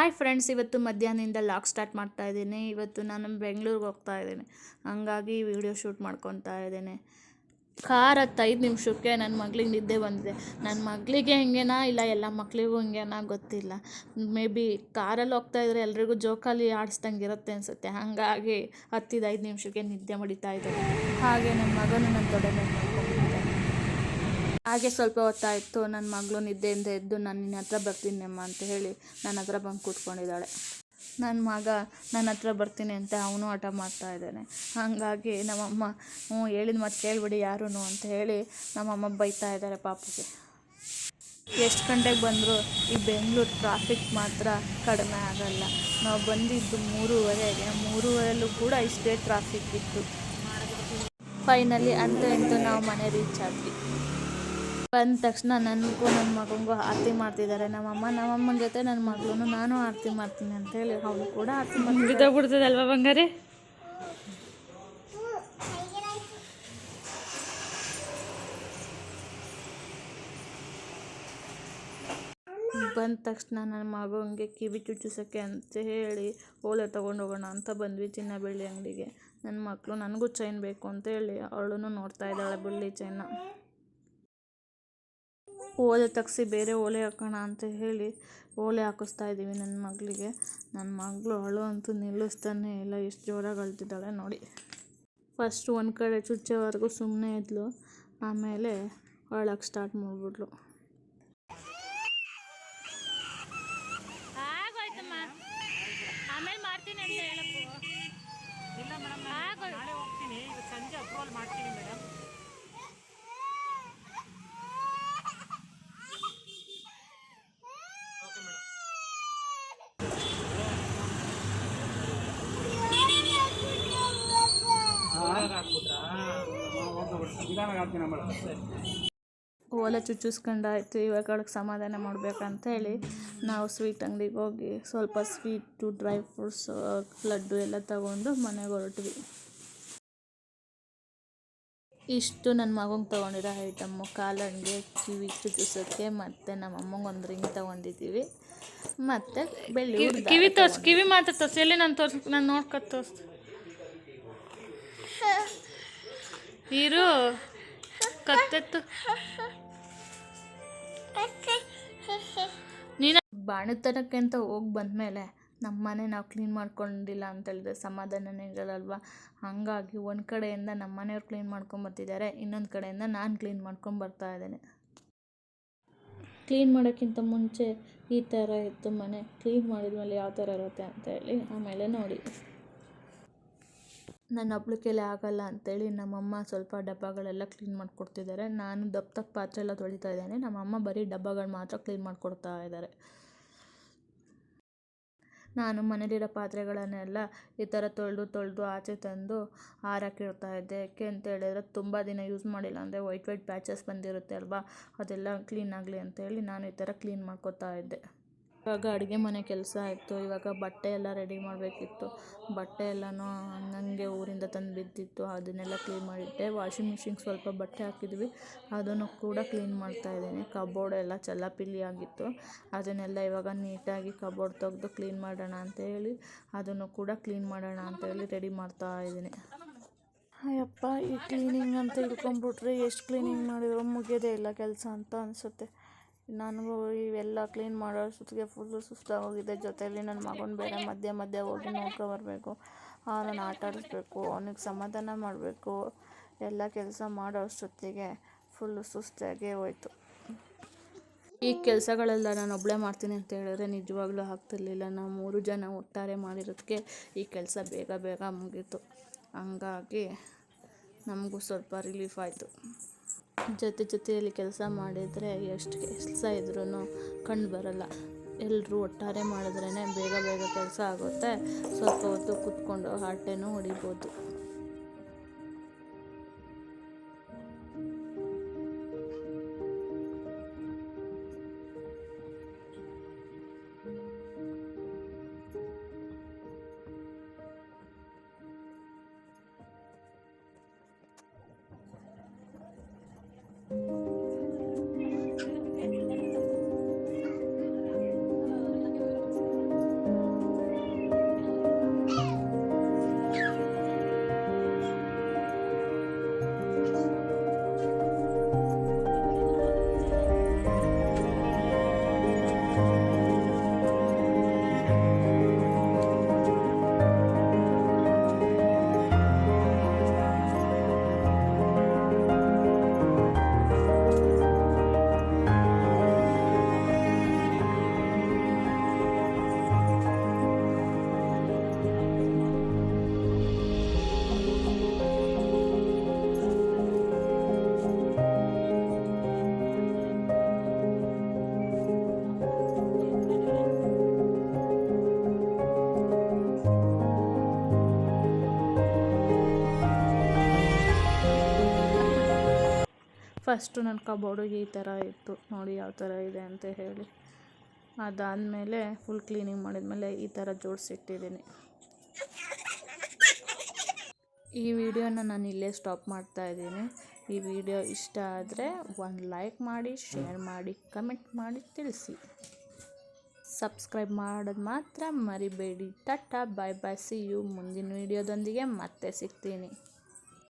Hi friends, ಇವತ್ತು ಮಧ್ಯಾಹ್ನದಿಂದ log start ಮಾಡ್ತಾ ಇದ್ದೀನಿ. ಇವತ್ತು ನಾನು ಬೆಂಗಳೂರಿಗೆ ಹೋಗ್ತಾ ಇದ್ದೀನಿ, ಹಂಗಾಗಿ ವಿಡಿಯೋ ಶೂಟ್ ಮಾಡ್ಕೊತಾ ಇದ್ದೀನಿ. ಕಾರ್ 5 ನಿಮಿಷಕ್ಕೆ ನನ್ನ ಮಗಳಿಗೆ ನಿದ್ದೆ ಬಂದಿದೆ. ನನ್ನ ಮಗಳಿಗೆ ಹಿಂಗೇನಾ ಇಲ್ಲ ಎಲ್ಲ ಮಕ್ಕಳಿಗೂ ಹಿಂಗೇನಾ ಗೊತ್ತಿಲ್ಲ. ಮೇ ಬಿ ಕಾರಲ್ಲಿ ಹೋಗ್ತಾ ಇದ್ರೆ ಎಲ್ರಿಗೂ ಜೋಕಾಲಿ ಆಡಿಸ್ದಂಗೆ ಇರುತ್ತೆ ಅನಿಸುತ್ತೆ. ಹಾಗಾಗಿ 5 ನಿಮಿಷಕ್ಕೆ ನಿದ್ದೆ ಮಾಡಿತಾ ಇದ್ದಾರೆ. ಹಾಗೆ ನನ್ನ ಮಗನು ನನ್ನ ತೊಡೆ ಮೇಲೆ ಮಾಡ್ಕೊಂಡಿದ್ದಾನೆ. ಹಾಗೆ ಸ್ವಲ್ಪ ಹೊತ್ತಾಯಿತು, ನನ್ನ ಮಗಳು ನಿದ್ದೆಯಿಂದ ಎದ್ದು ನಾನು ನಿನ್ನ ಹತ್ರ ಬರ್ತೀನಿ ಅಮ್ಮ ಅಂತ ಹೇಳಿ ನನ್ನ ಹತ್ರ ಬಂದು ಕೂತ್ಕೊಂಡಿದ್ದಾಳೆ. ನನ್ನ ಮಗ ನನ್ನ ಹತ್ರ ಬರ್ತೀನಿ ಅಂತ ಅವನು ಹಠ ಮಾಡ್ತಾ ಇದ್ದಾನೆ. ಹಾಗಾಗಿ ನಮ್ಮಮ್ಮ ಹೇಳಿದ ಮಾತು ಕೇಳಿಬಿಡಿ ಯಾರೂ ಅಂತ ಹೇಳಿ ನಮ್ಮಮ್ಮ ಬೈತಾ ಇದ್ದಾರೆ ಪಾಪಗೆ. ಎಷ್ಟು ಗಂಟೆಗೆ ಬಂದರೂ ಈ ಬೆಂಗಳೂರು ಟ್ರಾಫಿಕ್ ಮಾತ್ರ ಕಡಿಮೆ ಆಗಲ್ಲ. ನಾವು ಬಂದಿದ್ದು 3:30ಗೆ, 3:30ಯಲ್ಲೂ ಕೂಡ ಇಷ್ಟೇ ಟ್ರಾಫಿಕ್ ಇತ್ತು. ಫೈನಲಿ ಅಂತೂ ನಾವು ಮನೆ ರೀಚ್ ಆದ್ವಿ. ಬಂದ ತಕ್ಷಣ ನನಗೂ ನನ್ನ ಮಗನಿಗೂ ಆರತಿ ಮಾಡ್ತಿದ್ದಾರೆ ನಮ್ಮಮ್ಮನ ಜೊತೆ ನನ್ನ ಮಗಳು. ನಾನು ಆರತಿ ಮಾಡ್ತೀನಿ ಅಂತ ಹೇಳಿ ಅವನು ಕೂಡ ಆರತಿ ಬಿದ್ದೋಗ್ಬಿಡ್ತದಲ್ವ ಬಂಗಾರೆ. ಬಂದ ತಕ್ಷಣ ನನ್ನ ಮಗನಿಗೆ ಕಿವಿ ಚುಚ್ಚಿಸೋಕ್ಕೆ ಅಂತ ಹೇಳಿ ಓಲೆ ತೊಗೊಂಡೋಗೋಣ ಅಂತ ಬಂದ್ವಿ ಚಿನ್ನ ಬೆಳ್ಳಿ ಅಂಗಡಿಗೆ. ನನ್ನ ಮಕ್ಕಳು ನನಗೂ ಚೈನ್ ಬೇಕು ಅಂತ ಹೇಳಿ ಅವಳು ನೋಡ್ತಾ ಇದ್ದಾಳೆ ಬೆಳ್ಳಿ ಚೈನ್ನ. ಓಲೆ ತೆಗ್ಸಿ ಬೇರೆ ಓಲೆ ಹಾಕೋಣ ಅಂತ ಹೇಳಿ ಓಲೆ ಹಾಕಿಸ್ತಾ ಇದ್ದೀವಿ ನನ್ನ ಮಗಳಿಗೆ. ನನ್ನ ಮಗಳು ಅವಳು ಅಂತೂ ನಿಲ್ಲಿಸ್ತಾನೆ ಇಲ್ಲ, ಎಷ್ಟು ಜೋರಾಗಿ ಅಳ್ತಿದ್ದಾಳೆ ನೋಡಿ. ಫಸ್ಟ್ ಒಂದು ಕಡೆ ಚುಚ್ಚೋವರೆಗೂ ಸುಮ್ಮನೆ ಇದ್ಲು, ಆಮೇಲೆ ಅಳಕ್ಕೆ ಸ್ಟಾರ್ಟ್ ಮಾಡಿಬಿಟ್ಲು. ಆಮೇಲೆ ಮಾಡ್ತೀನಿ ಅಂತ ಹೇಳಪ್ಪು. ಇಲ್ಲ ಮೇಡಮ್, ನಾಳೆ ಹೋಗ್ತೀನಿ, ಸಂಜೆ ಅಪ್ರೂವಲ್ ಮಾಡ್ತೀನಿ ಮೇಡಮ್. ಓಲೆ ಚುಚ್ಚಿಸ್ಕೊಂಡಾಯ್ತು, ಇವಾಗ ಅವಳಿಗೆ ಸಮಾಧಾನ ಮಾಡಬೇಕಂತ ಹೇಳಿ ನಾವು ಸ್ವೀಟ್ ಅಂಗಡಿಗೆ ಹೋಗಿ ಸ್ವಲ್ಪ ಸ್ವೀಟು, ಡ್ರೈ ಫ್ರೂಟ್ಸ್, ಲಡ್ಡು ಎಲ್ಲ ತಗೊಂಡು ಮನೆಗೆ ಹೊರಟ್ವಿ. ಇಷ್ಟು ನನ್ನ ಮಗಂಗೆ ತೊಗೊಂಡಿರೋ ಐಟಮ್ಮು: ಕಾಲಂಗೆ, ಕಿವಿ ಚುಚ್ಚಿಸೋಕ್ಕೆ, ಮತ್ತು ನಮ್ಮ ಅಮ್ಮಂಗೆ ಒಂದು ರಿಂಗ್ ತೊಗೊಂಡಿದ್ದೀವಿ, ಮತ್ತು ಬೆಳ್ಳಿ ಕಿವಿ ತೋರಿಸಿ, ಕಿವಿ ಮಾತ್ರ ತೋರಿಸಿ. ಎಲ್ಲಿ ನಾನು ನೋಡ್ಕೊತ ತೋರಿಸ್ತು ಇರು ಕತ್ತೆತ್ತು. ನೀನು ಬಾಣತನಕ್ಕೆ ಅಂತ ಹೋಗಿ ಬಂದಮೇಲೆ ನಮ್ಮ ಮನೆ ನಾವು ಕ್ಲೀನ್ ಮಾಡ್ಕೊಂಡಿಲ್ಲ ಅಂತ ಹೇಳಿದ್ರೆ ಸಮಾಧಾನನೇ ಇರಲ್ಲಲ್ವ. ಹಾಗಾಗಿ ಒಂದು ಕಡೆಯಿಂದ ನಮ್ಮ ಮನೆಯವ್ರು ಕ್ಲೀನ್ ಮಾಡ್ಕೊಂಬರ್ತಿದ್ದಾರೆ, ಇನ್ನೊಂದು ಕಡೆಯಿಂದ ನಾನು ಕ್ಲೀನ್ ಮಾಡ್ಕೊಂಬರ್ತಾ ಇದ್ದೇನೆ. ಕ್ಲೀನ್ ಮಾಡೋಕ್ಕಿಂತ ಮುಂಚೆ ಈ ಥರ ಇತ್ತು ಮನೆ, ಕ್ಲೀನ್ ಮಾಡಿದ್ಮೇಲೆ ಯಾವ ಥರ ಇರುತ್ತೆ ಅಂತ ಹೇಳಿ ಆಮೇಲೆ ನೋಡಿ. ನನ್ನ ಒಬ್ಳ ಕೈಲಿ ಆಗಲ್ಲ ಅಂತೇಳಿ ನಮ್ಮಮ್ಮ ಸ್ವಲ್ಪ ಡಬ್ಬಗಳೆಲ್ಲ ಕ್ಲೀನ್ ಮಾಡಿಕೊಡ್ತಿದ್ದಾರೆ. ನಾನು ದಪ್ಪ ಪಾತ್ರೆ ಎಲ್ಲ ತೊಳಿತಾ ಇದ್ದೇನೆ, ನಮ್ಮಮ್ಮ ಬರೀ ಡಬ್ಬಗಳು ಮಾತ್ರ ಕ್ಲೀನ್ ಮಾಡಿಕೊಡ್ತಾ ಇದ್ದಾರೆ. ನಾನು ಮನೇಲಿರೋ ಪಾತ್ರೆಗಳನ್ನೆಲ್ಲ ಈ ಥರ ತೊಳೆದು ಆಚೆ ತಂದು ಹಾರಾಕಿಡ್ತಾ ಇದ್ದೆ. ಯಾಕೆ ಅಂತ ಹೇಳಿದ್ರೆ ತುಂಬ ದಿನ ಯೂಸ್ ಮಾಡಿಲ್ಲ ಅಂದರೆ ವೈಟ್ ಪ್ಯಾಚಸ್ ಬಂದಿರುತ್ತೆ ಅಲ್ವಾ, ಅದೆಲ್ಲ ಕ್ಲೀನ್ ಆಗಲಿ ಅಂತೇಳಿ ನಾನು ಈ ಥರ ಕ್ಲೀನ್ ಮಾಡ್ಕೊತಾ ಇದ್ದೆ. ಇವಾಗ ಅಡುಗೆ ಮನೆ ಕೆಲಸ ಆಯಿತು. ಇವಾಗ ಬಟ್ಟೆ ಎಲ್ಲ ರೆಡಿ ಮಾಡಬೇಕಿತ್ತು. ಬಟ್ಟೆ ಎಲ್ಲನೂ ಹಂಗಂಗೆ ಊರಿಂದ ತಂದು ಬಿದ್ದಿತ್ತು, ಅದನ್ನೆಲ್ಲ ಕ್ಲೀನ್ ಮಾಡಿಟ್ಟೆ. ವಾಷಿಂಗ್ ಮಿಷಿನ್ಗೆ ಸ್ವಲ್ಪ ಬಟ್ಟೆ ಹಾಕಿದ್ವಿ, ಅದನ್ನು ಕೂಡ ಕ್ಲೀನ್ ಮಾಡ್ತಾಯಿದ್ದೀನಿ. ಕಬೋರ್ಡ್ ಎಲ್ಲ ಚಲ್ಲಾಪಿಲ್ಲಿ ಆಗಿತ್ತು, ಅದನ್ನೆಲ್ಲ ಇವಾಗ ನೀಟಾಗಿ ಕಬೋರ್ಡ್ ತೆಗೆದು ಕ್ಲೀನ್ ಮಾಡೋಣ ಅಂತ ಹೇಳಿ ಅದನ್ನು ಕೂಡ ಕ್ಲೀನ್ ಮಾಡೋಣ ಅಂತ ಹೇಳಿ ರೆಡಿ ಮಾಡ್ತಾ ಇದ್ದೀನಿ. ಅಯ್ಯಪ್ಪ, ಈ ಕ್ಲೀನಿಂಗ್ ಅಂತ ಹಿಡ್ಕೊಂಡ್ಬಿಟ್ರೆ ಎಷ್ಟು ಕ್ಲೀನಿಂಗ್ ಮಾಡಿದ್ರು ಮುಗಿಯೋದೇ ಇಲ್ಲ ಕೆಲಸ ಅಂತ ಅನಿಸುತ್ತೆ. ನನಗೂ ಇವೆಲ್ಲ ಕ್ಲೀನ್ ಮಾಡೋ ಅಷ್ಟೊತ್ತಿಗೆ ಫುಲ್ಲು ಸುಸ್ತಾಗೋಗಿದೆ. ಜೊತೆಯಲ್ಲಿ ನನ್ನ ಮಗನ ಬೇರೆ ಮಧ್ಯೆ ಹೋಗಿ ನೋಡ್ಕೊಬರ್ಬೇಕು, ಅವನನ್ನು ಆಟ ಆಡಿಸ್ಬೇಕು, ಅವನಿಗೆ ಸಮಾಧಾನ ಮಾಡಬೇಕು. ಎಲ್ಲ ಕೆಲಸ ಮಾಡೋ ಅಷ್ಟೊತ್ತಿಗೆ ಫುಲ್ಲು ಸುಸ್ತಾಗೇ ಹೋಯ್ತು. ಈ ಕೆಲಸಗಳೆಲ್ಲ ನಾನು ಒಬ್ಬಳೇ ಮಾಡ್ತೀನಿ ಅಂತ ಹೇಳಿದ್ರೆ ನಿಜವಾಗ್ಲೂ ಆಗ್ತಿರ್ಲಿಲ್ಲ. ನಾವು 3 ಜನ ಒಟ್ಟಾರೆ ಮಾಡಿರೋದಕ್ಕೆ ಈ ಕೆಲಸ ಬೇಗ ಮುಗೀತು. ಹಂಗಾಗಿ ನಮಗೂ ಸ್ವಲ್ಪ ರಿಲೀಫ್ ಆಯಿತು. ಜೊತೆಯಲ್ಲಿ ಕೆಲಸ ಮಾಡಿದರೆ ಎಷ್ಟು ಕೆಲಸ ಇದ್ರೂ ಕಂಡು ಬರಲ್ಲ. ಎಲ್ಲರೂ ಒಟ್ಟಾರೆ ಮಾಡಿದ್ರೇ ಬೇಗ ಕೆಲಸ ಆಗುತ್ತೆ. ಸ್ವಲ್ಪ ಹೊತ್ತು ಕೂತ್ಕೊಂಡು ಹರಟೆನೂ ಹೊಡಿಬೋದು. ಫಸ್ಟು ನನ್ನ ಕಬೋರ್ಡಿಗೆ ಈ ಥರ ಇತ್ತು ನೋಡಿ ಯಾವ ಥರ ಇದೆ ಅಂತ ಹೇಳಿ. ಅದಾದಮೇಲೆ ಫುಲ್ ಕ್ಲೀನಿಂಗ್ ಮಾಡಿದ್ಮೇಲೆ ಈ ಥರ ಜೋಡಿಸಿಟ್ಟಿದ್ದೀನಿ. ಈ ವಿಡಿಯೋನ ನಾನು ಇಲ್ಲೇ ಸ್ಟಾಪ್ ಮಾಡ್ತಾಯಿದ್ದೀನಿ. ಈ ವಿಡಿಯೋ ಇಷ್ಟ ಆದರೆ ಒಂದು ಲೈಕ್ ಮಾಡಿ, ಶೇರ್ ಮಾಡಿ, ಕಮೆಂಟ್ ಮಾಡಿ ತಿಳಿಸಿ. ಸಬ್ಸ್ಕ್ರೈಬ್ ಮಾಡೋದು ಮಾತ್ರ ಮರಿಬೇಡಿ. ಟಾಟಾ, ಬಾಯ್ ಬಾಯ್, ಸಿ ಯು. ಮುಂದಿನ ವಿಡಿಯೋದೊಂದಿಗೆ ಮತ್ತೆ ಸಿಗ್ತೀನಿ.